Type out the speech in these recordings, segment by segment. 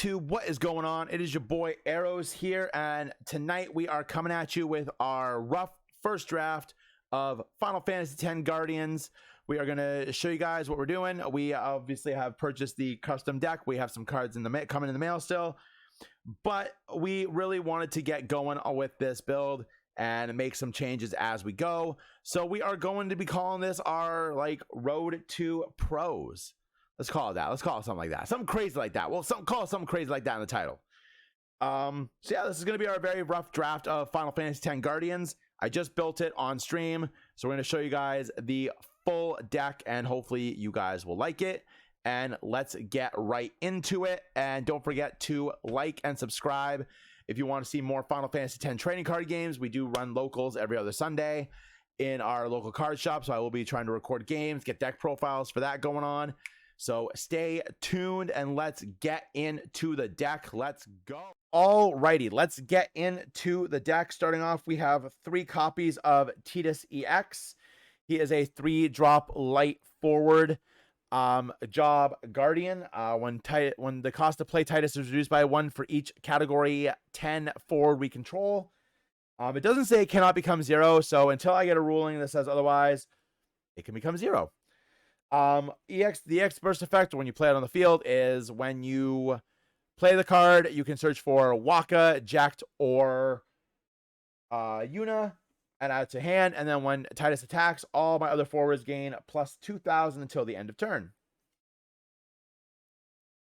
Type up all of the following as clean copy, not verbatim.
YouTube, what is going on? It is your boy Arrows here, and tonight we are coming at you with our rough first draft of Final Fantasy X Guardians. We are going to show you guys what we're doing. We obviously have purchased the custom deck. We have some cards coming in the mail still, but we really wanted to get going with this build and make some changes as we go. So we are going to be calling this our road to pros. Let's call it that. Let's call it something like that. Something crazy like that. Well, call it something crazy like that in the title. So yeah, this is going to be our very rough draft of Final Fantasy X Guardians. I just built it on stream, so we're going to show you guys the full deck, and hopefully you guys will like it. And let's get right into it. And don't forget to like and subscribe if you want to see more Final Fantasy X trading card games. We do run locals every other Sunday in our local card shop, so I will be trying to record games, get deck profiles for that going on. So stay tuned and let's get into the deck. Let's go. Alrighty, let's get into the deck. Starting off, we have 3 copies of Tidus EX. He is a 3-drop light forward job guardian. When the cost to play Tidus is reduced by 1 for each category 10 forward we control. It doesn't say it cannot become 0, so until I get a ruling that says otherwise, it can become 0. The EX burst effect when you play it on the field is when you play the card, you can search for Waka, Jacked, or Yuna and add it to hand. And then when Tidus attacks, all my other forwards gain plus 2,000 until the end of turn.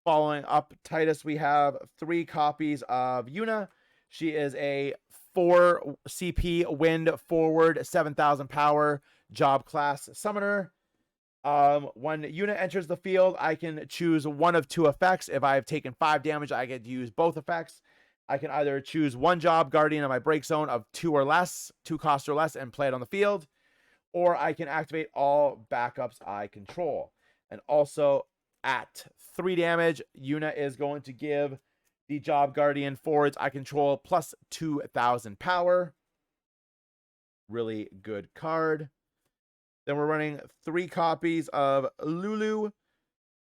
Following up Tidus, we have 3 copies of Yuna. She is a 4 CP wind forward, 7,000 power job class summoner. When Yuna enters the field, I can choose one of 2 effects. If I have taken 5 damage, I get to use both effects. I can either choose one job guardian on my break zone of 2 or less, 2 cost or less, and play it on the field, or I can activate all backups I control. And also at 3 damage, Yuna is going to give the job guardian forwards I control plus 2,000 power. Really good card. Then we're running 3 copies of Lulu.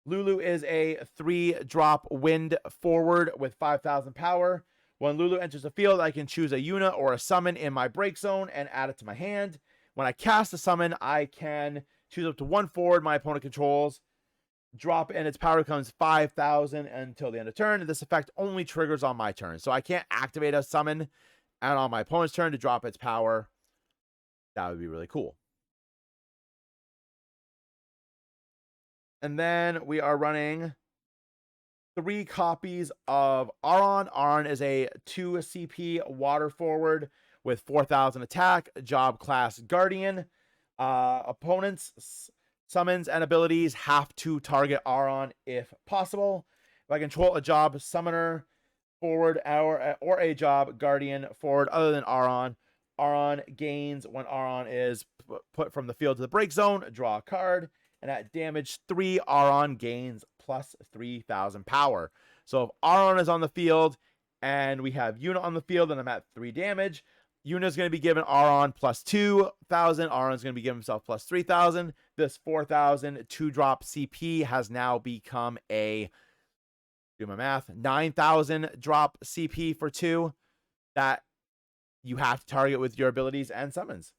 Lulu is a 3-drop wind forward with 5,000 power. When Lulu enters the field, I can choose a Yuna or a summon in my break zone and add it to my hand. When I cast a summon, I can choose up to 1 forward my opponent controls. Drop and its power becomes 5,000 until the end of turn. This effect only triggers on my turn, so I can't activate a summon and on my opponent's turn to drop its power. That would be really cool. And then we are running 3 copies of Auron. Auron is a 2 CP water forward with 4,000 attack, job class guardian. Opponents' summons and abilities have to target Auron if possible. If I control a job summoner forward or a job guardian forward other than Auron, Auron gains when Auron is put from the field to the break zone, draw a card. And at damage 3, Auron gains plus 3,000 power. So if Auron is on the field and we have Yuna on the field and I'm at 3 damage, Yuna is going to be given Auron plus 2,000. Auron is going to be given himself plus 3,000. This 4,000 2-drop CP has now become a, do my math, 9,000 drop CP for 2 that you have to target with your abilities and summons.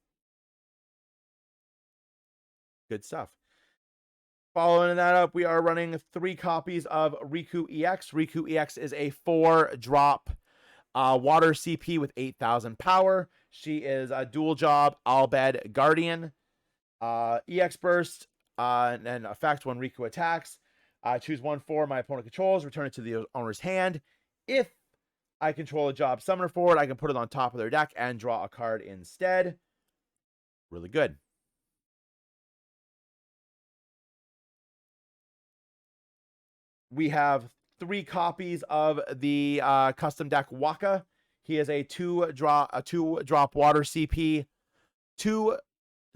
Good stuff. Following that up, we are running 3 copies of Riku EX. Riku EX is a 4-drop water CP with 8,000 power. She is a dual job Albed Guardian. EX burst and effect when Riku attacks. Choose 1 for my opponent controls, return it to the owner's hand. If I control a job summoner forward, I can put it on top of their deck and draw a card instead. Really good. We have 3 copies of the custom deck Waka. He is a 2-drop water CP, 2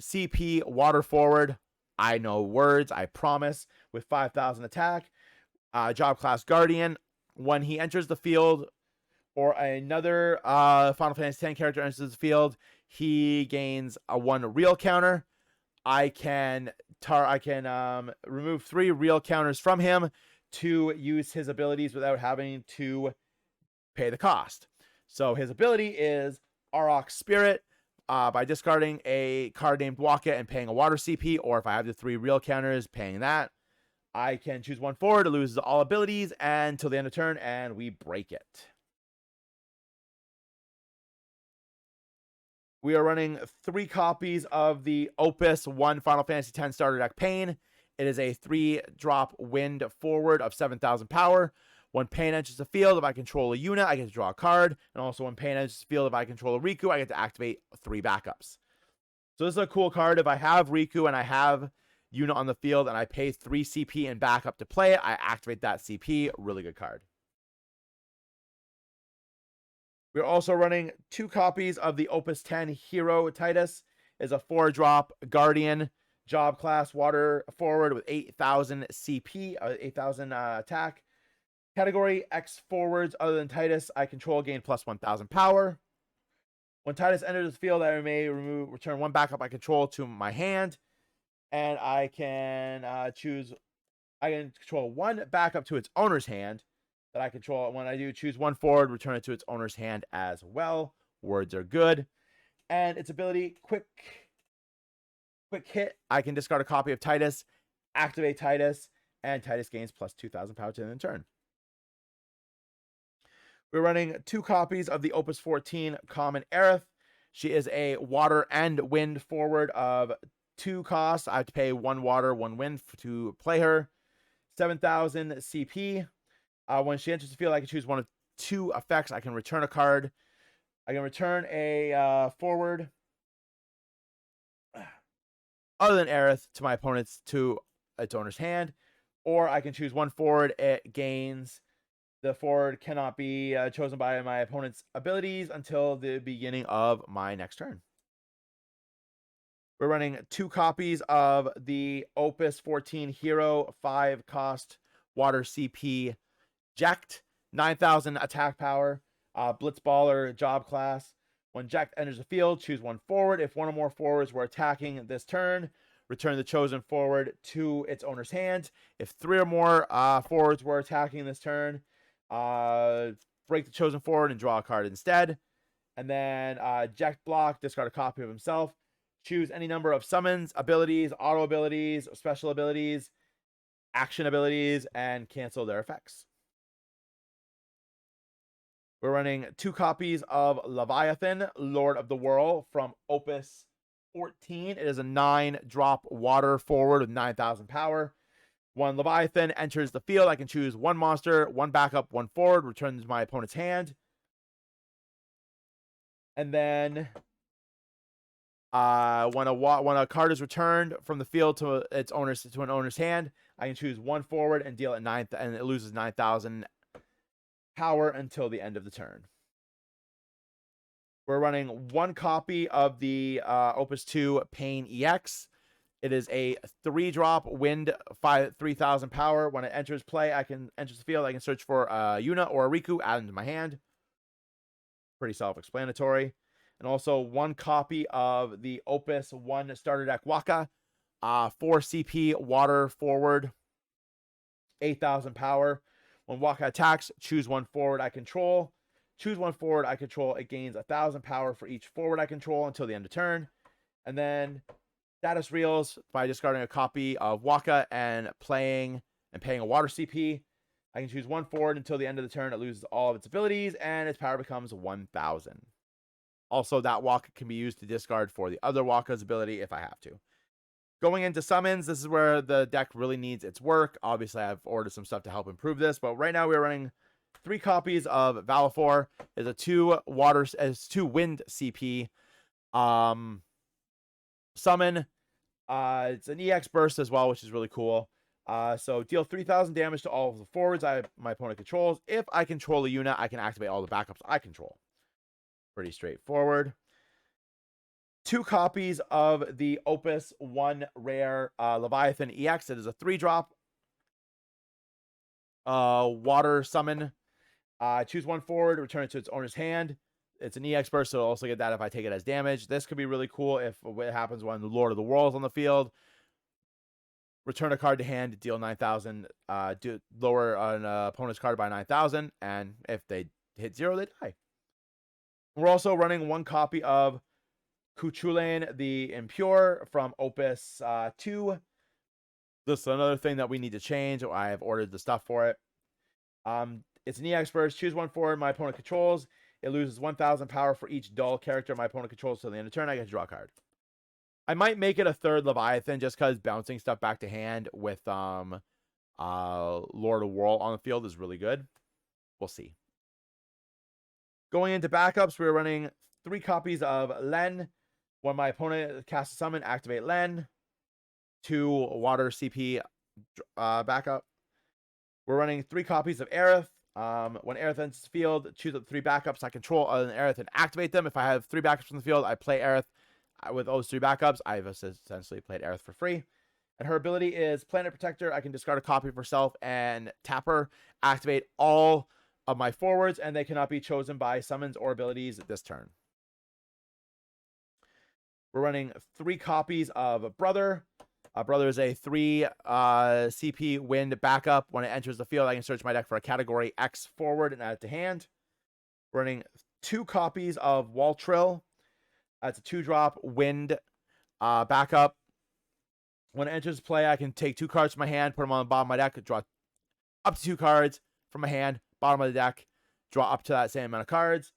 CP water forward. I know words, I promise. With 5,000 attack, job class guardian. When he enters the field, or another Final Fantasy X character enters the field, he gains a 1 real counter. I can remove 3 real counters from him to use his abilities without having to pay the cost. So his ability is Aurochs Spirit. By discarding a card named Waka and paying a water CP, or if I have the 3 real counters, paying that, I can choose 1 forward. It loses all abilities until the end of turn, and we break it. We are running 3 copies of the Opus 1 Final Fantasy X Starter Deck Pain. It is a 3-drop wind forward of 7,000 power. When Pain enters the field, if I control a unit, I get to draw a card. And also when Pain enters the field, if I control a Riku, I get to activate 3 backups. So this is a cool card. If I have Riku and I have unit on the field and I pay 3 CP and backup to play it, I activate that CP. Really good card. We're also running 2 copies of the Opus 10 Hero Titus. Is a 4-drop Guardian job class water forward with 8,000 CP, 8,000 attack. Category X forwards other than Titus I control gain plus 1,000 power. When Titus enters the field, I may return 1 backup I control to my hand, and I can control 1 backup to its owner's hand that I control. When I do choose 1 forward, return it to its owner's hand as well. Words are good. And its ability, quick hit. I can discard a copy of Titus, activate Titus, and Titus gains plus 2,000 power to the end of the turn. We're running 2 copies of the Opus 14 Common Aerith. She is a water and wind forward of 2 costs. I have to pay 1 water, 1 wind to play her. 7,000 CP. When she enters the field, I can choose 1 of 2 effects. I can return a card. I can return a forward other than Aerith to my opponent's to its owner's hand, or I can choose 1 forward. It gains. The forward cannot be chosen by my opponent's abilities until the beginning of my next turn. We're running 2 copies of the Opus 14 Hero 5-cost water CP Jekt, 9,000 attack power, Blitzballer job class. When Jekt enters the field, choose 1 forward. If 1 or more forwards were attacking this turn, return the chosen forward to its owner's hand. If 3 or more forwards were attacking this turn, break the chosen forward and draw a card instead. And then Jekt block, discard a copy of himself. Choose any number of summons, abilities, auto abilities, special abilities, action abilities, and cancel their effects. We're running 2 copies of Leviathan, Lord of the Whirl from Opus 14. It is a 9-drop water forward with 9,000 power. When Leviathan enters the field, I can choose 1 monster, 1 backup, 1 forward, return to my opponent's hand. And then when a card is returned from the field to its owner's an owner's hand, I can choose 1 forward and deal it 9, and it loses 9,000 power until the end of the turn. We're running 1 copy of the Opus 2 Pain EX. It is a 3-drop wind, 3,000 power. When it enters play, enters the field. I can search for a Yuna or a Riku, add into my hand. Pretty self-explanatory. And also 1 copy of the Opus 1 starter deck Waka, 4 CP water forward, 8,000 power. When Waka attacks, choose 1 forward I control. Choose 1 forward I control. It gains 1,000 power for each forward I control until the end of turn. And then status reels by discarding a copy of Waka and paying a water CP. I can choose 1 forward until the end of the turn. It loses all of its abilities and its power becomes 1,000. Also, that Waka can be used to discard for the other Waka's ability if I have to. Going into summons, this is where the deck really needs its work. Obviously, I've ordered some stuff to help improve this, but right now we're running 3 copies of Valifor. Is a 2 wind CP summon. It's an EX burst as well, which is really cool. So deal 3,000 damage to all of the forwards my opponent controls. If I control a unit, I can activate all the backups I control. Pretty straightforward. 2 copies of the Opus 1 rare Leviathan EX. It is a 3-drop water summon. Choose 1 forward, return it to its owner's hand. It's an EX burst, so I'll also get that if I take it as damage. This could be really cool if it happens when the Lord of the Whirl is on the field. return a card to hand, deal 9,000, lower an opponent's card by 9,000, and if they hit 0, they die. We're also running 1 copy of Cuchulain the Impure from Opus 2. This is another thing that we need to change. I have ordered the stuff for it. It's an EX burst. Choose 1 for my opponent controls. It loses 1,000 power for each dull character my opponent controls till the end of turn. I get to draw a card. I might make it a 3rd Leviathan just because bouncing stuff back to hand with Lord of War on the field is really good. We'll see. Going into backups, we're running 3 copies of Len. When my opponent casts a summon, activate Len. 2 water CP backup. We're running 3 copies of Aerith. When Aerith enters the field, choose up 3 backups I control other than Aerith and activate them. If I have 3 backups from the field, I play Aerith. With those 3 backups, I've essentially played Aerith for free. And her ability is Planet Protector. I can discard a copy of herself and tap her, activate all of my forwards, and they cannot be chosen by summons or abilities this turn. We're running 3 copies of Brother. Brother is a 3 CP wind backup. When it enters the field, I can search my deck for a category X forward and add it to hand. We're running 2 copies of Waltrill. It's a 2-drop wind backup. When it enters play, I can take 2 cards from my hand, put them on the bottom of my deck, draw up to 2 cards from my hand, bottom of the deck, draw up to that same amount of cards.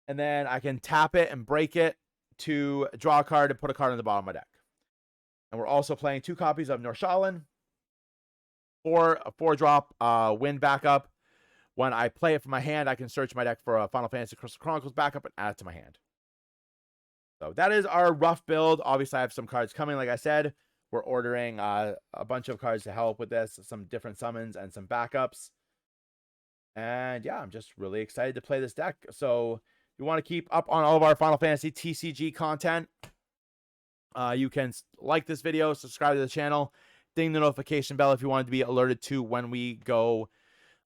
And then I can tap it and break it to draw a card and put a card on the bottom of my deck. And we're also playing 2 copies of Norshalin. A 4-drop wind backup. When I play it from my hand, I can search my deck for a Final Fantasy Crystal Chronicles backup and add it to my hand. So that is our rough build. Obviously, I have some cards coming. Like I said, we're ordering a bunch of cards to help with this, some different summons and some backups. And yeah, I'm just really excited to play this deck. So if you want to keep up on all of our Final Fantasy TCG content, you can like this video, subscribe to the channel, ding the notification bell if you want to be alerted to when we go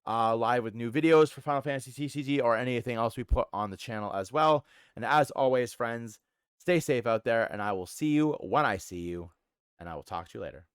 live with new videos for Final Fantasy TCG or anything else we put on the channel as well. And as always, friends, stay safe out there, and I will see you when I see you, and I will talk to you later.